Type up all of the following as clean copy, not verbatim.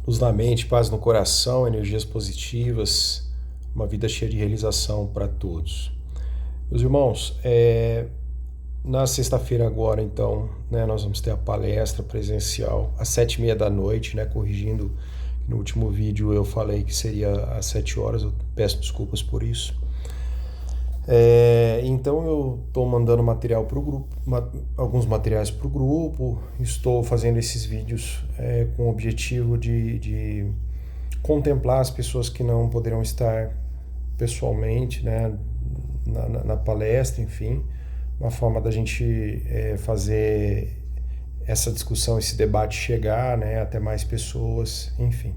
Luz na mente, paz no coração, energias positivas, uma vida cheia de realização para todos. Meus irmãos, na sexta-feira agora, então, né, nós vamos ter a palestra presencial às 7h30 da noite, né, corrigindo, no último vídeo eu falei que seria às 7 horas, eu peço desculpas por isso. Então eu estou mandando material para o grupo, alguns materiais para o grupo, estou fazendo esses vídeos com o objetivo de contemplar as pessoas que não poderão estar pessoalmente, né, na palestra, enfim, uma forma da gente fazer essa discussão, esse debate chegar, né, até mais pessoas, enfim.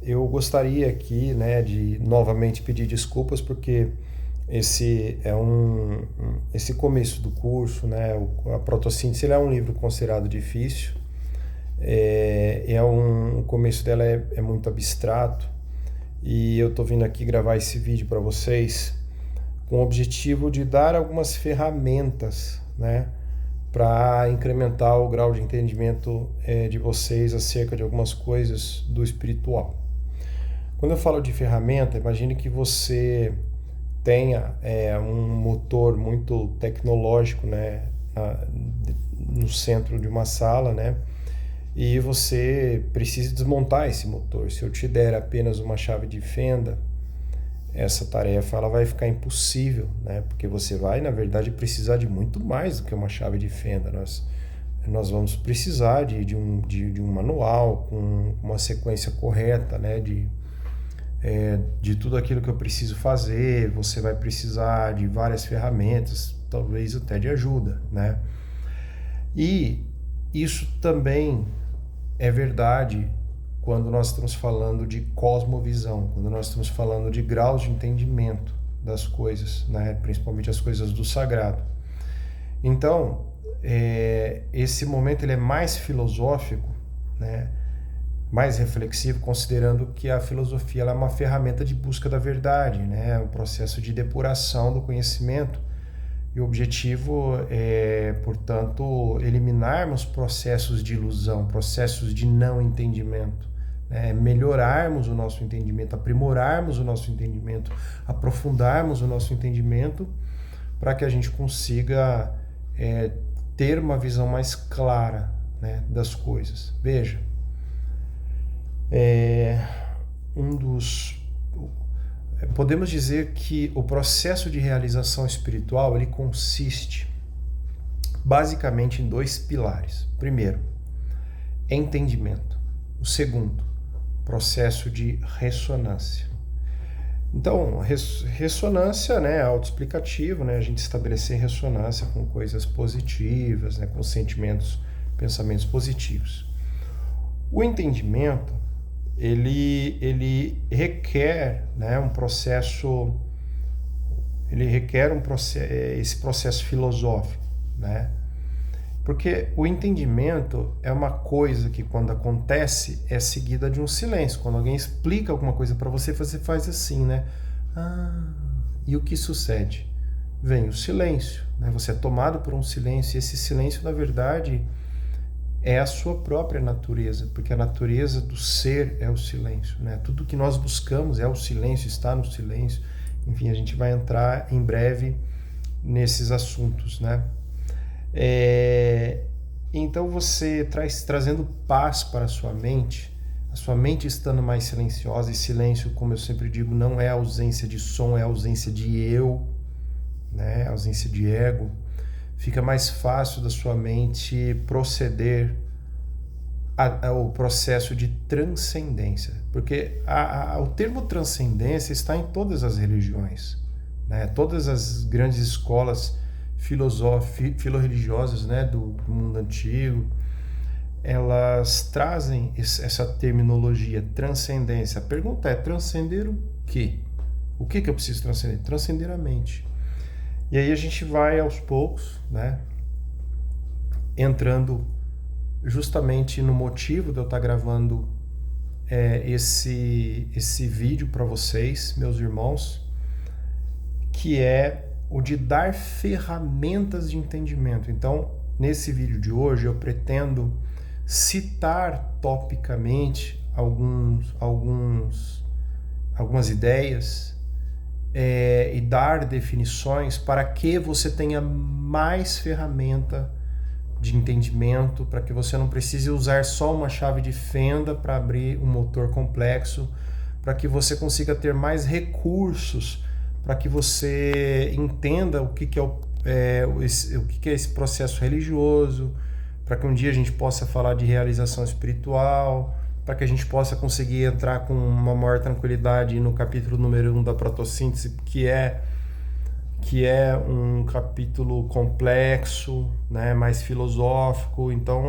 Eu gostaria aqui, né, de novamente pedir desculpas porque esse começo do curso, né, a protossíntese, ele é um livro considerado difícil, o começo dela é muito abstrato e eu tô vindo aqui gravar esse vídeo para vocês com o objetivo de dar algumas ferramentas, né, para incrementar o grau de entendimento de vocês acerca de algumas coisas do espiritual. Quando eu falo de ferramenta, imagine que você tenha um motor muito tecnológico, né, no centro de uma sala, né, e você precisa desmontar esse motor. Se eu te der apenas uma chave de fenda, essa tarefa ela vai ficar impossível, né? Porque você vai, na verdade, precisar de muito mais do que uma chave de fenda. Nós vamos precisar de um manual com uma sequência correta, né? De tudo aquilo que eu preciso fazer. Você vai precisar de várias ferramentas, talvez até de ajuda, né? E isso também é verdade quando nós estamos falando de cosmovisão, quando nós estamos falando de graus de entendimento das coisas, né? Principalmente as coisas do sagrado. Então, esse momento ele é mais filosófico, né? Mais reflexivo, considerando que a filosofia ela é uma ferramenta de busca da verdade, né? Um processo de depuração do conhecimento. E o objetivo é, portanto, eliminarmos processos de ilusão, processos de não entendimento. Melhorarmos o nosso entendimento, aprimorarmos o nosso entendimento, aprofundarmos o nosso entendimento para que a gente consiga ter uma visão mais clara, né, das coisas. Veja, podemos dizer que o processo de realização espiritual ele consiste basicamente em 2 pilares. Primeiro, entendimento. O segundo, processo de ressonância. Então, ressonância, né, autoexplicativo, né, a gente estabelecer ressonância com coisas positivas, né, com sentimentos, pensamentos positivos. O entendimento, ele requer, né, esse processo filosófico, né? Porque o entendimento é uma coisa que, quando acontece, é seguida de um silêncio. Quando alguém explica alguma coisa para você, você faz assim, né? E o que sucede? Vem o silêncio, né? Você é tomado por um silêncio, e esse silêncio, na verdade, é a sua própria natureza, porque a natureza do ser é o silêncio, né? Tudo que nós buscamos é o silêncio, está no silêncio. Enfim, a gente vai entrar em breve nesses assuntos, né? Então você trazendo paz para a sua mente estando mais silenciosa, e silêncio, como eu sempre digo, não é ausência de som, é ausência de eu, né? Ausência de ego. Fica mais fácil da sua mente proceder ao processo de transcendência, porque o termo transcendência está em todas as religiões, né? Todas as grandes escolas filorreligiosas, né, do mundo antigo, elas trazem essa terminologia, transcendência. A pergunta é, transcender o quê? O que eu preciso transcender? Transcender a mente. E aí a gente vai aos poucos, né, entrando justamente no motivo de eu estar gravando esse vídeo para vocês, meus irmãos, que é o de dar ferramentas de entendimento. Então, nesse vídeo de hoje, eu pretendo citar topicamente algumas ideias e dar definições para que você tenha mais ferramenta de entendimento, para que você não precise usar só uma chave de fenda para abrir um motor complexo, para que você consiga ter mais recursos, para que você entenda o que é esse processo religioso, para que um dia a gente possa falar de realização espiritual, para que a gente possa conseguir entrar com uma maior tranquilidade no capítulo número 1 da protossíntese, que é um capítulo complexo, né, mais filosófico. Então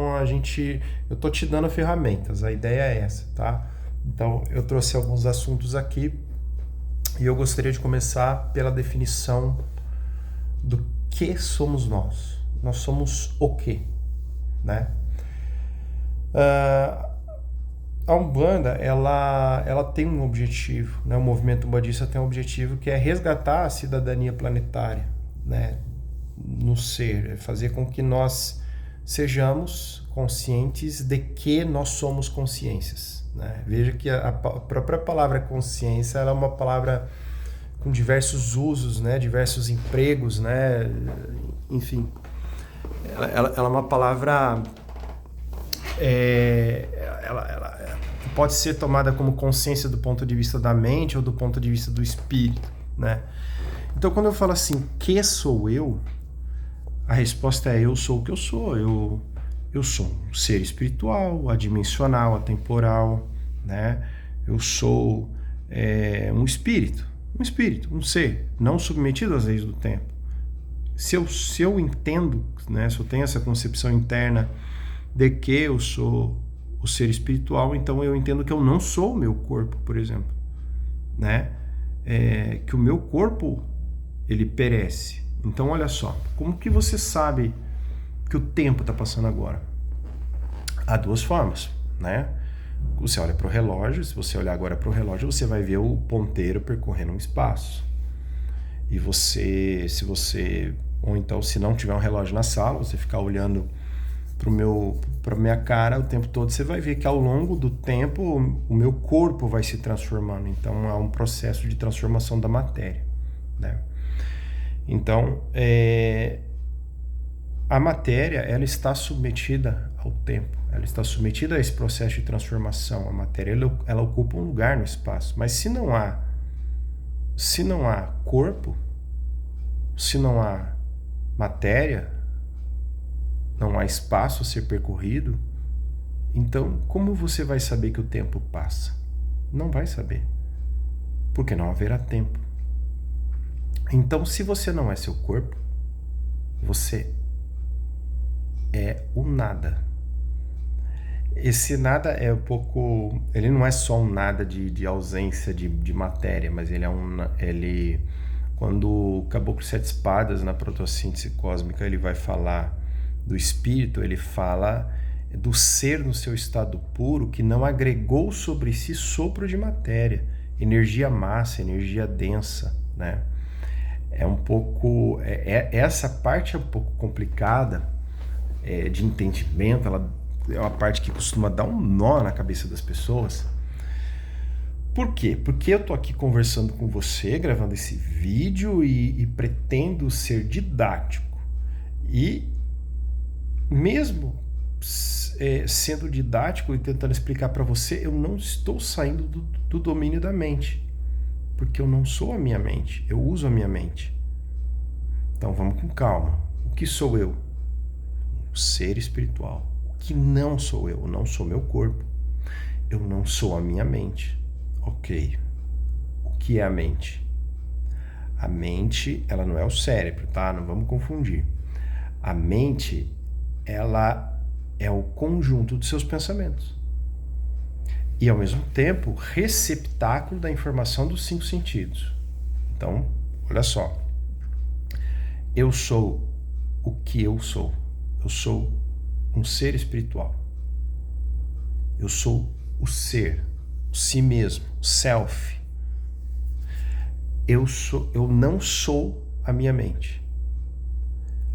eu tô te dando ferramentas, a ideia é essa, tá? Então eu trouxe alguns assuntos aqui e eu gostaria de começar pela definição do que somos nós. Nós somos o quê, né? A Umbanda, ela tem um objetivo, né? O movimento umbandista tem um objetivo que é resgatar a cidadania planetária, né? No ser, fazer com que nós sejamos conscientes de que nós somos consciências, né? Veja que a própria palavra consciência, ela é uma palavra com diversos usos, né? Diversos empregos, né? Enfim, ela é uma palavra... ela pode ser tomada como consciência do ponto de vista da mente ou do ponto de vista do espírito, né? Então, quando eu falo assim, que sou eu? A resposta é: eu sou o que eu sou. Eu sou um ser espiritual, adimensional, atemporal, né? Eu sou um espírito, um ser, não submetido às leis do tempo. Se eu entendo, né? Se eu tenho essa concepção interna de que eu sou o ser espiritual, então eu entendo que eu não sou o meu corpo, por exemplo, né? Que o meu corpo, ele perece. Então, olha só, como que você sabe que o tempo está passando agora? Há duas formas, né? Você olha para o relógio, se você olhar agora para o relógio, você vai ver o ponteiro percorrendo um espaço. E ou então, se não tiver um relógio na sala, você ficar olhando para minha cara o tempo todo, você vai ver que ao longo do tempo o meu corpo vai se transformando. Então há um processo de transformação da matéria, né? Então a matéria, ela está submetida ao tempo, ela está submetida a esse processo de transformação. A matéria, ela ocupa um lugar no espaço. Mas se não há corpo, se não há matéria, não há espaço a ser percorrido, então como você vai saber que o tempo passa? Não vai saber, porque não haverá tempo. Então, se você não é seu corpo, você é o nada. Esse nada é ele não é só um nada de ausência de matéria, mas quando o Caboclo Sete Espadas, na protossíntese cósmica, ele vai falar do espírito, ele fala do ser no seu estado puro, que não agregou sobre si sopro de matéria, energia massa, energia densa, né? Essa parte é um pouco complicada de entendimento. Ela é uma parte que costuma dar um nó na cabeça das pessoas. Por quê? Porque eu tô aqui conversando com você, gravando esse vídeo e pretendo ser didático. E mesmo sendo didático e tentando explicar para você, eu não estou saindo do domínio da mente, porque eu não sou a minha mente, eu uso a minha mente. Então vamos com calma. O que sou eu? O ser espiritual. O que não sou eu? Eu não sou meu corpo, eu não sou a minha mente. Ok. O que é a mente? A mente, ela não é o cérebro, tá? Não vamos confundir. A mente, ela é o conjunto dos seus pensamentos. E, ao mesmo tempo, receptáculo da informação dos 5 sentidos. Então, olha só. Eu sou o que eu sou. Eu sou um ser espiritual. Eu sou o ser, o si mesmo, o self. Eu não sou a minha mente.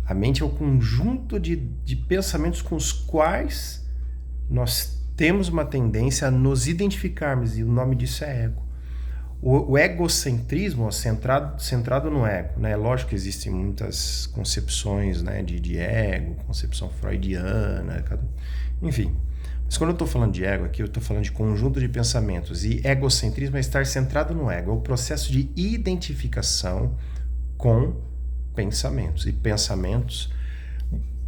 A mente é o conjunto de pensamentos com os quais nós temos uma tendência a nos identificarmos, e o nome disso é ego. O egocentrismo, centrado no ego, né? Lógico que existem muitas concepções, né, de ego, concepção freudiana, enfim. Mas quando eu estou falando de ego aqui, eu estou falando de conjunto de pensamentos. E egocentrismo é estar centrado no ego, é o processo de identificação com pensamentos. E pensamentos,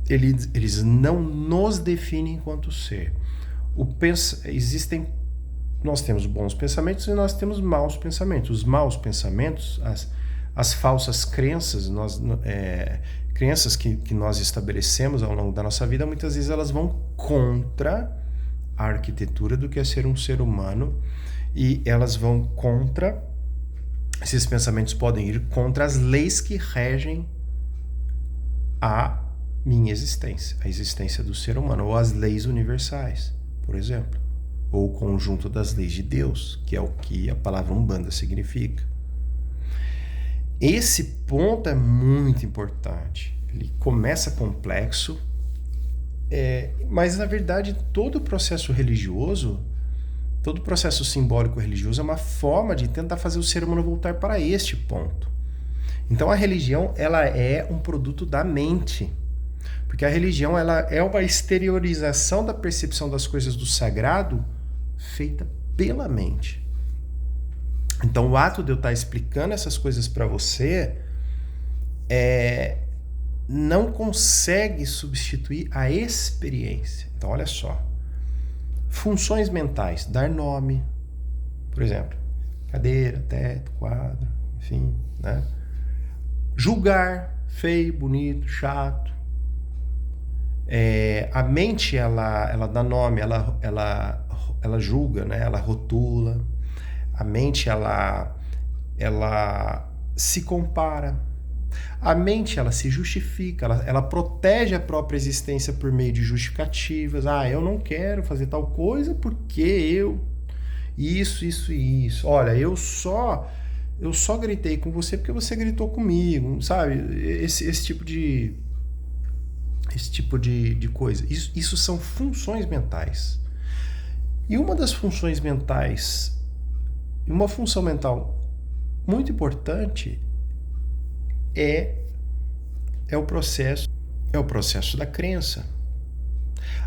eles não nos definem enquanto ser. Nós temos bons pensamentos e nós temos maus pensamentos. Os maus pensamentos, as falsas crenças, crenças que nós estabelecemos ao longo da nossa vida, muitas vezes elas vão contra a arquitetura do que é ser um ser humano, e elas vão contra, esses pensamentos podem ir contra as leis que regem a minha existência, a existência do ser humano, ou as leis universais, por exemplo, ou o conjunto das leis de Deus, que é o que a palavra Umbanda significa. Esse ponto é muito importante. Ele começa complexo, mas na verdade todo o processo religioso, todo o processo simbólico religioso é uma forma de tentar fazer o ser humano voltar para este ponto. Então a religião, ela é um produto da mente. Porque a religião, ela é uma exteriorização da percepção das coisas do sagrado feita pela mente. Então, o ato de eu estar explicando essas coisas para você não consegue substituir a experiência. Então, olha só. Funções mentais, dar nome, por exemplo, cadeira, teto, quadro, enfim, né? Julgar, feio, bonito, chato. A mente, ela dá nome, ela julga, né? Ela rotula. A mente, ela se compara. A mente, ela se justifica, ela protege a própria existência por meio de justificativas. Eu não quero fazer tal coisa porque isso e isso. Olha, eu só gritei com você porque você gritou comigo, sabe? Esse tipo de coisa. Isso são funções mentais. E uma das funções mentais, uma função mental muito importante é o processo da crença.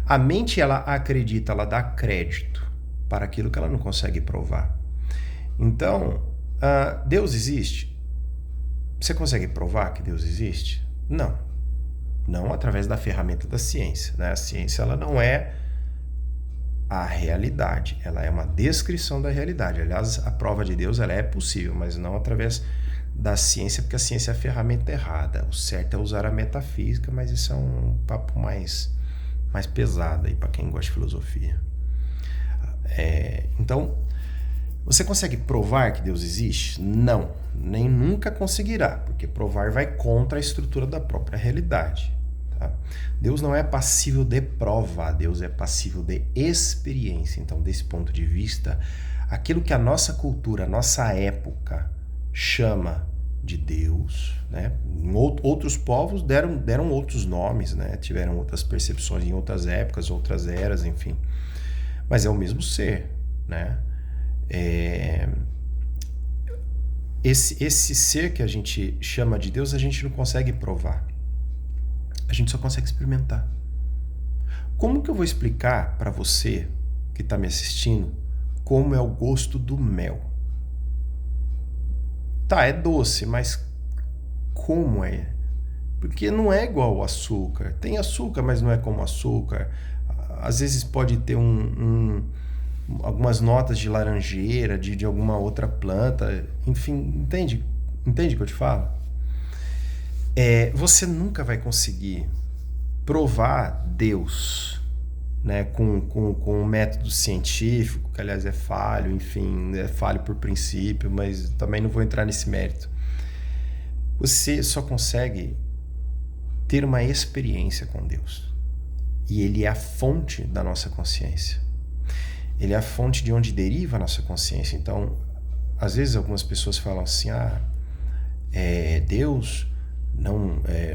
A mente, ela acredita, ela dá crédito para aquilo que ela não consegue provar. Então, Deus existe? Você consegue provar que Deus existe? Não através da ferramenta da ciência, né? A ciência, ela não é a realidade, ela é uma descrição da realidade. Aliás, a prova de Deus, ela é possível, mas não através da ciência, porque a ciência é a ferramenta errada. O certo é usar a metafísica, mas isso é um papo mais pesado aí para quem gosta de filosofia. Então, você consegue provar que Deus existe? Não, nem nunca conseguirá, porque provar vai contra a estrutura da própria realidade. Tá? Deus não é passível de prova, Deus é passível de experiência. Então, desse ponto de vista, aquilo que a nossa cultura, a nossa época chama de Deus, né? Outros povos deram outros nomes, né? Tiveram outras percepções em outras épocas, outras eras, enfim. Mas é o mesmo ser, né? Esse ser que a gente chama de Deus, a gente não consegue provar. A gente só consegue experimentar. Como que eu vou explicar para você que está me assistindo como é o gosto do mel? Tá, é doce, mas como é? Porque não é igual ao açúcar. Tem açúcar, mas não é como açúcar. Às vezes pode ter algumas notas de laranjeira, de alguma outra planta. Enfim, entende? Entende o que eu te falo? Você nunca vai conseguir provar Deus, né, com um método científico, que aliás é falho, enfim, é falho por princípio, mas também não vou entrar nesse mérito. Você só consegue ter uma experiência com Deus. E Ele é a fonte da nossa consciência. Ele é a fonte de onde deriva a nossa consciência. Então, às vezes algumas pessoas falam assim, Deus,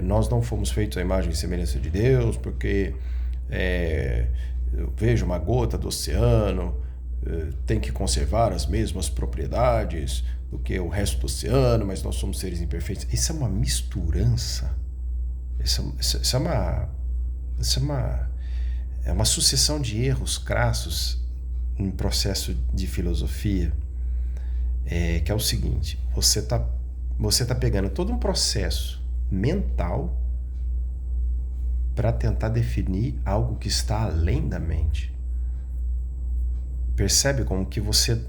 nós não fomos feitos à imagem e semelhança de Deus, porque eu vejo uma gota do oceano, tem que conservar as mesmas propriedades do que o resto do oceano, mas nós somos seres imperfeitos. Isso é uma misturança. Isso é uma sucessão de erros crassos em processo de filosofia, que é o seguinte: você tá pegando todo um processo mental para tentar definir algo que está além da mente. Percebe como que você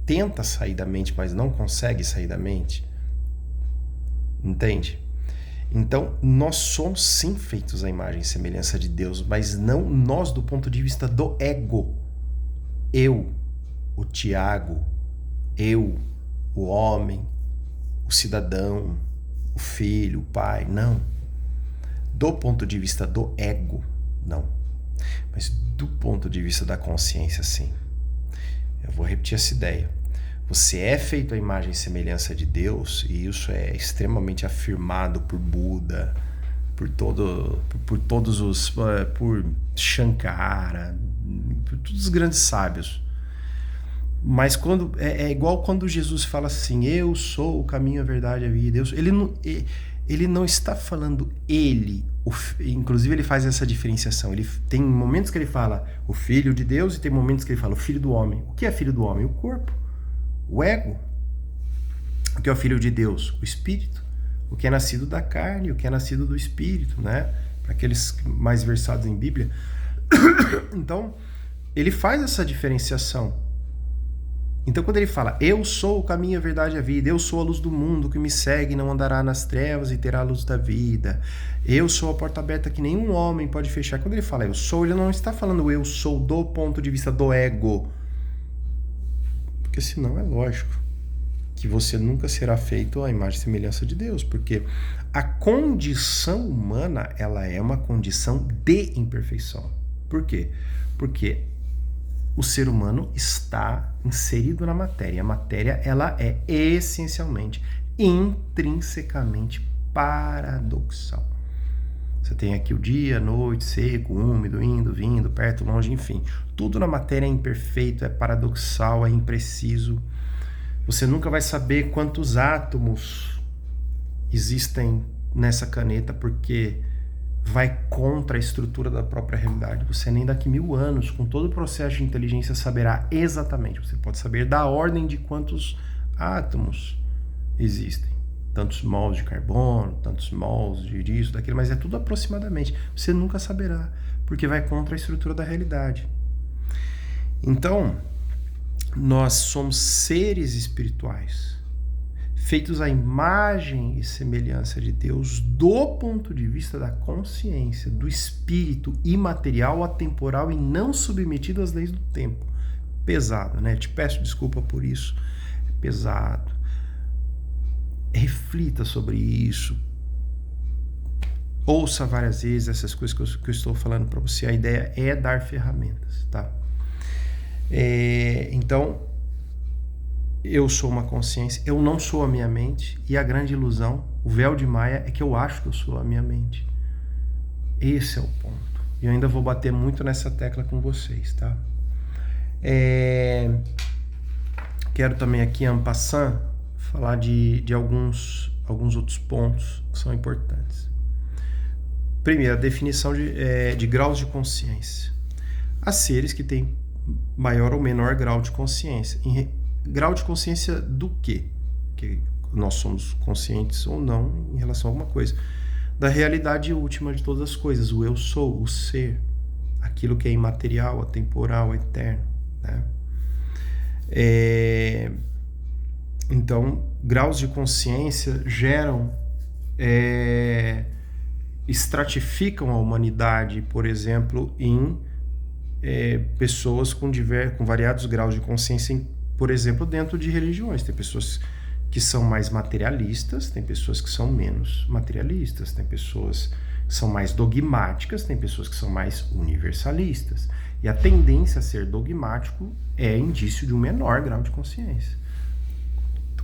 tenta sair da mente, mas não consegue sair da mente? Entende? Então, nós somos sim feitos à imagem e semelhança de Deus, mas não nós do ponto de vista do ego. Eu, o Tiago, eu, o homem, o cidadão, o filho, o pai, não. Do ponto de vista do ego, não. Mas do ponto de vista da consciência, sim. Eu vou repetir essa ideia. Você é feito à imagem e semelhança de Deus, e isso é extremamente afirmado por Buda, por Shankara, por todos os grandes sábios. Mas é igual quando Jesus fala assim: eu sou o caminho, a verdade e a vida. Ele não está falando inclusive ele faz essa diferenciação. Ele tem momentos que ele fala o Filho de Deus e tem momentos que ele fala o Filho do Homem. O que é Filho do Homem? O corpo, o ego. O que é o Filho de Deus? O Espírito. O que é nascido da carne, o que é nascido do Espírito, né? Para aqueles mais versados em Bíblia. Então, ele faz essa diferenciação. Então, quando ele fala, eu sou o caminho, a verdade e a vida, eu sou a luz do mundo, que me segue não andará nas trevas e terá a luz da vida, eu sou a porta aberta que nenhum homem pode fechar. Quando ele fala eu sou, ele não está falando eu sou do ponto de vista do ego, porque senão é lógico que você nunca será feito à imagem e semelhança de Deus, porque a condição humana, ela é uma condição de imperfeição. Por quê? Porque o ser humano está inserido na matéria. A matéria, ela é essencialmente, intrinsecamente paradoxal. Você tem aqui o dia, a noite, seco, úmido, indo, vindo, perto, longe, enfim. Tudo na matéria é imperfeito, é paradoxal, é impreciso. Você nunca vai saber quantos átomos existem nessa caneta, porque vai contra a estrutura da própria realidade. Você nem daqui 1000 anos, com todo o processo de inteligência, saberá exatamente. Você pode saber da ordem de quantos átomos existem. Tantos mols de carbono, tantos mols disso, daquilo, mas é tudo aproximadamente. Você nunca saberá, porque vai contra a estrutura da realidade. Então, nós somos seres espirituais, feitos à imagem e semelhança de Deus do ponto de vista da consciência, do espírito imaterial, atemporal e não submetido às leis do tempo. Pesado, né? Te peço desculpa por isso. É pesado. Reflita sobre isso. Ouça várias vezes essas coisas que eu estou falando para você. A ideia é dar ferramentas, tá? Então, eu sou uma consciência, eu não sou a minha mente, e a grande ilusão, o véu de Maia, é que eu acho que eu sou a minha mente. Esse é o ponto. E eu ainda vou bater muito nessa tecla com vocês, tá? Quero também aqui, en passant, falar de alguns outros pontos que são importantes. Primeiro, a definição de graus de consciência. Há seres que têm maior ou menor grau de consciência. Grau de consciência do quê? Que nós somos conscientes ou não em relação a alguma coisa. Da realidade última de todas as coisas. O eu sou, o ser. Aquilo que é imaterial, atemporal, eterno. Né? Então, graus de consciência geram, estratificam a humanidade, por exemplo, em pessoas com variados graus de consciência, por exemplo, dentro de religiões. Tem pessoas que são mais materialistas, tem pessoas que são menos materialistas, tem pessoas que são mais dogmáticas, tem pessoas que são mais universalistas. E a tendência a ser dogmático é indício de um menor grau de consciência.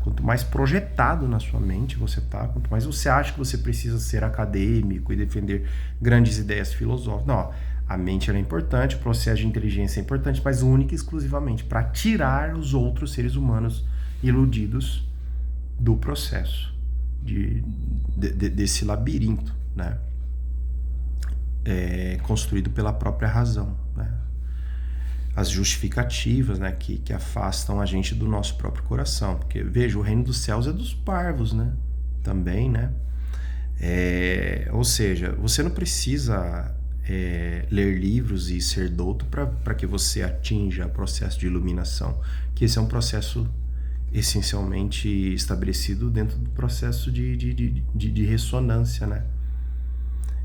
Quanto mais projetado na sua mente você está, quanto mais você acha que você precisa ser acadêmico e defender grandes ideias filosóficas. Não, A mente ela é importante, o processo de inteligência é importante, mas única e exclusivamente para tirar os outros seres humanos iludidos do processo, desse labirinto, né? Construído pela própria razão, né? As justificativas, né, que afastam a gente do nosso próprio coração. Porque, veja, o reino dos céus é dos parvos, né? Também, né? Ou seja, você não precisa ler livros e ser douto para que você atinja o processo de iluminação, que esse é um processo essencialmente estabelecido dentro do processo de ressonância, né?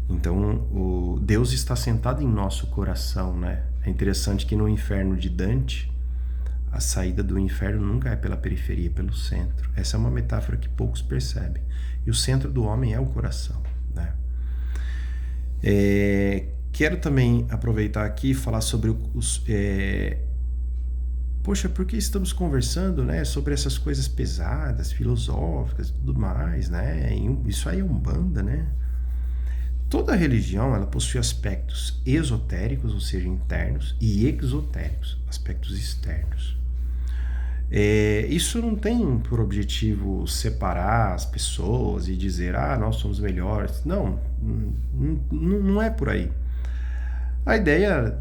Então, o Deus está sentado em nosso coração, né? É interessante que no inferno de Dante, a saída do inferno nunca é pela periferia, é pelo centro. Essa é uma metáfora que poucos percebem. E o centro do homem é o coração, né? Quero também aproveitar aqui e falar sobre poxa, por que estamos conversando, né, sobre essas coisas pesadas, filosóficas e tudo mais, né? Isso aí é Umbanda, né? Toda religião, ela possui aspectos esotéricos, ou seja, internos, e exotéricos, aspectos externos. Isso não tem por objetivo separar as pessoas e dizer, nós somos melhores. Não é por aí. A ideia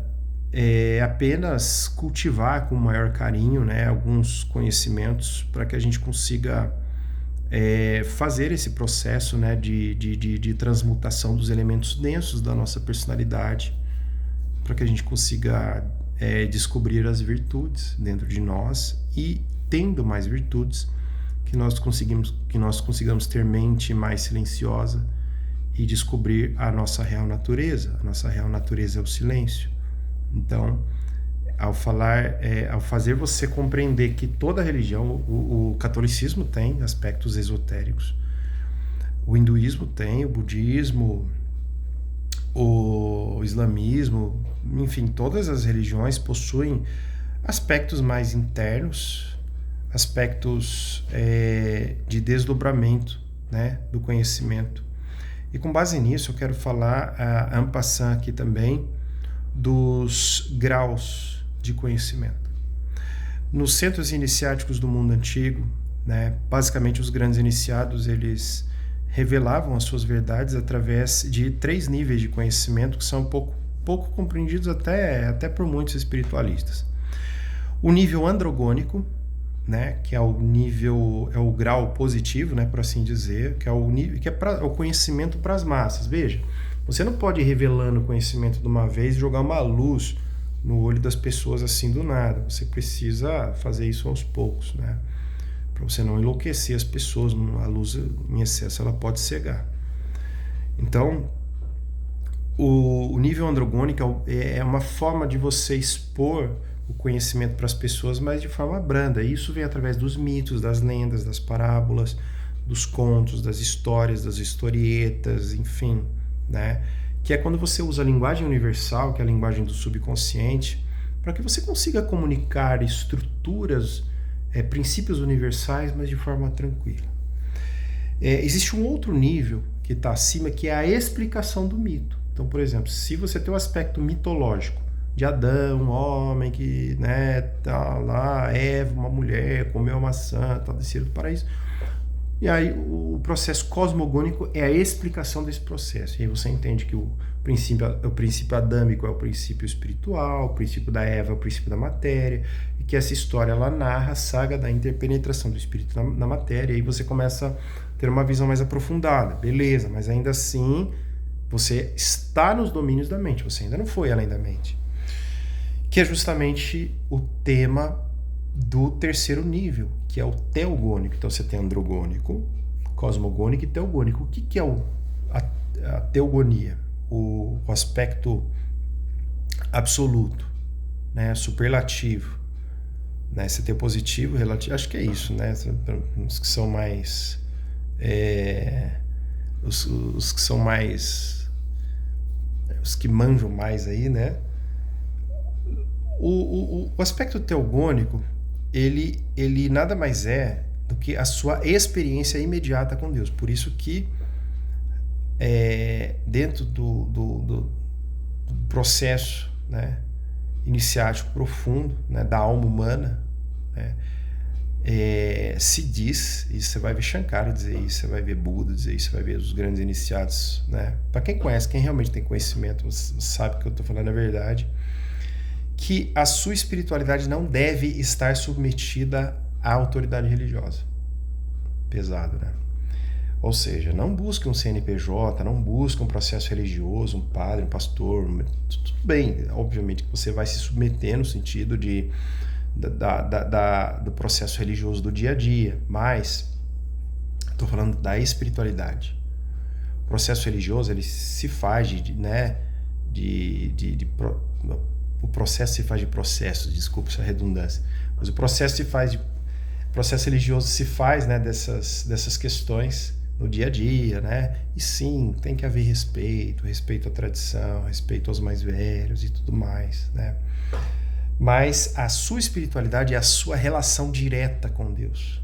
é apenas cultivar com maior carinho, né, alguns conhecimentos para que a gente consiga fazer esse processo, né, de transmutação dos elementos densos da nossa personalidade, para que a gente consiga descobrir as virtudes dentro de nós e, tendo mais virtudes, que nós consigamos ter mente mais silenciosa e descobrir a nossa real natureza. A nossa real natureza é o silêncio. Então, ao fazer você compreender que toda religião, o catolicismo tem aspectos esotéricos, o hinduísmo tem, o budismo, o islamismo, enfim, todas as religiões possuem aspectos mais internos, aspectos de desdobramento, né, do conhecimento. E com base nisso eu quero falar en passant aqui também dos graus de conhecimento. Nos centros iniciáticos do mundo antigo, né, basicamente os grandes iniciados, eles revelavam as suas verdades através de 3 níveis de conhecimento que são pouco compreendidos até por muitos espiritualistas. O nível androgônico, né, que é o grau positivo, né, por assim dizer, que é o nível que é o conhecimento para as massas. Veja, você não pode ir revelando o conhecimento de uma vez e jogar uma luz no olho das pessoas assim do nada. Você precisa fazer isso aos poucos, né? Para você não enlouquecer as pessoas. A luz em excesso ela pode cegar. Então, o nível androgônico é uma forma de você expor o conhecimento para as pessoas, mas de forma branda. E isso vem através dos mitos, das lendas, das parábolas, dos contos, das histórias, das historietas, enfim, né? Que é quando você usa a linguagem universal, que é a linguagem do subconsciente, para que você consiga comunicar estruturas, princípios universais, mas de forma tranquila. Existe um outro nível que está acima, que é a explicação do mito. Então, por exemplo, se você tem um aspecto mitológico de Adão, um homem que, né, tá lá, Eva, uma mulher, comeu a maçã, tá descendo do paraíso. E aí o processo cosmogônico é a explicação desse processo. E aí você entende que o princípio adâmico é o princípio espiritual, o princípio da Eva é o princípio da matéria, e que essa história ela narra a saga da interpenetração do espírito na matéria, e aí você começa a ter uma visão mais aprofundada. Beleza, mas ainda assim você está nos domínios da mente, você ainda não foi além da mente. Que é justamente o tema do terceiro nível, que é o teogônico. Então você tem androgônico, cosmogônico e teogônico. O que é a teogonia? O aspecto absoluto, né? Superlativo, né? Você tem o positivo, relativo, acho que é isso, né? Os que são mais os que são mais, os que manjam mais aí, né? O aspecto teogônico, ele nada mais é do que a sua experiência imediata com Deus. Por isso que dentro processo, né, iniciático profundo, né, da alma humana, né, se diz, e você vai ver Shankara dizer isso, você vai ver Buda dizer isso, você vai ver os grandes iniciados, né? Para quem conhece, quem realmente tem conhecimento, você sabe que eu estou falando a verdade, que a sua espiritualidade não deve estar submetida à autoridade religiosa. Pesado, né? Ou seja, não busque um CNPJ, não busque um processo religioso, um padre, um pastor, tudo bem, obviamente que você vai se submeter no sentido de do processo religioso do dia a dia, mas estou falando da espiritualidade. O processo religioso, ele se faz o processo se faz de processos, desculpa essa redundância, mas o processo religioso se faz, né, dessas questões no dia a dia, né? E sim, tem que haver respeito à tradição, respeito aos mais velhos e tudo mais, né? Mas a sua espiritualidade é a sua relação direta com Deus.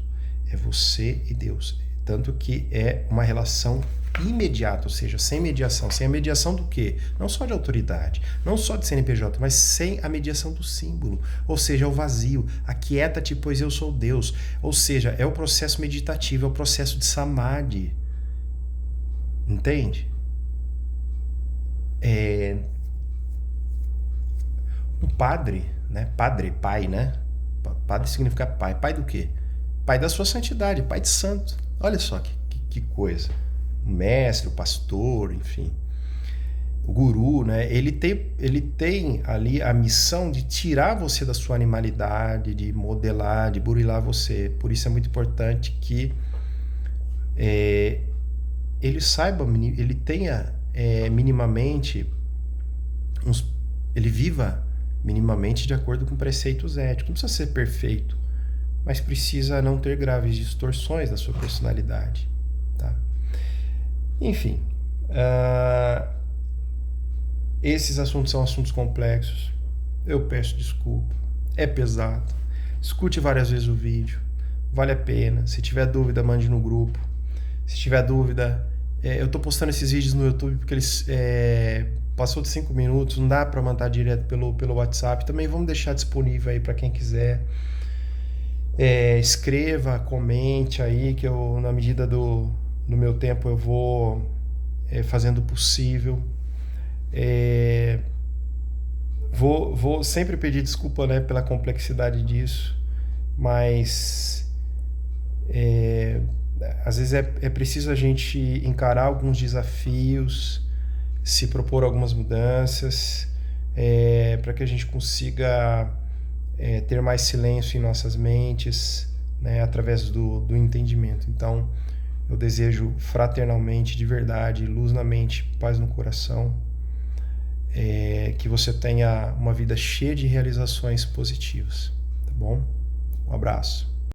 É você e Deus. Tanto que é uma relação imediata, ou seja, sem mediação. Sem a mediação do quê? Não só de autoridade, não só de CNPJ, mas sem a mediação do símbolo. Ou seja, é o vazio. Aquieta-te, pois eu sou Deus. Ou seja, é o processo meditativo, é o processo de samadhi. Entende? O padre, né? Pai, né? Padre significa pai. Pai do quê? Pai da sua santidade, pai de santo. Olha só que coisa. O mestre, o pastor, enfim. O guru, né? Ele tem ali a missão de tirar você da sua animalidade, de modelar, de burilar você. Por isso é muito importante que ele saiba, ele tenha minimamente ele viva minimamente de acordo com preceitos éticos. Não precisa ser perfeito, mas precisa não ter graves distorções da sua personalidade, tá? Enfim, esses assuntos são assuntos complexos. Eu peço desculpa, é pesado. Escute várias vezes o vídeo, vale a pena. Se tiver dúvida, mande no grupo. Se tiver dúvida, eu tô postando esses vídeos no YouTube porque eles passou de 5 minutos, não dá para mandar direto pelo WhatsApp. Também vamos deixar disponível aí para quem quiser. Escreva, comente aí, que eu, na medida do meu tempo, eu vou fazendo o possível. Vou sempre pedir desculpa, né, pela complexidade disso, mas às vezes é preciso a gente encarar alguns desafios, se propor algumas mudanças, para que a gente consiga ter mais silêncio em nossas mentes, né, através do entendimento. Então, eu desejo fraternalmente, de verdade, luz na mente, paz no coração, que você tenha uma vida cheia de realizações positivas, tá bom? Um abraço.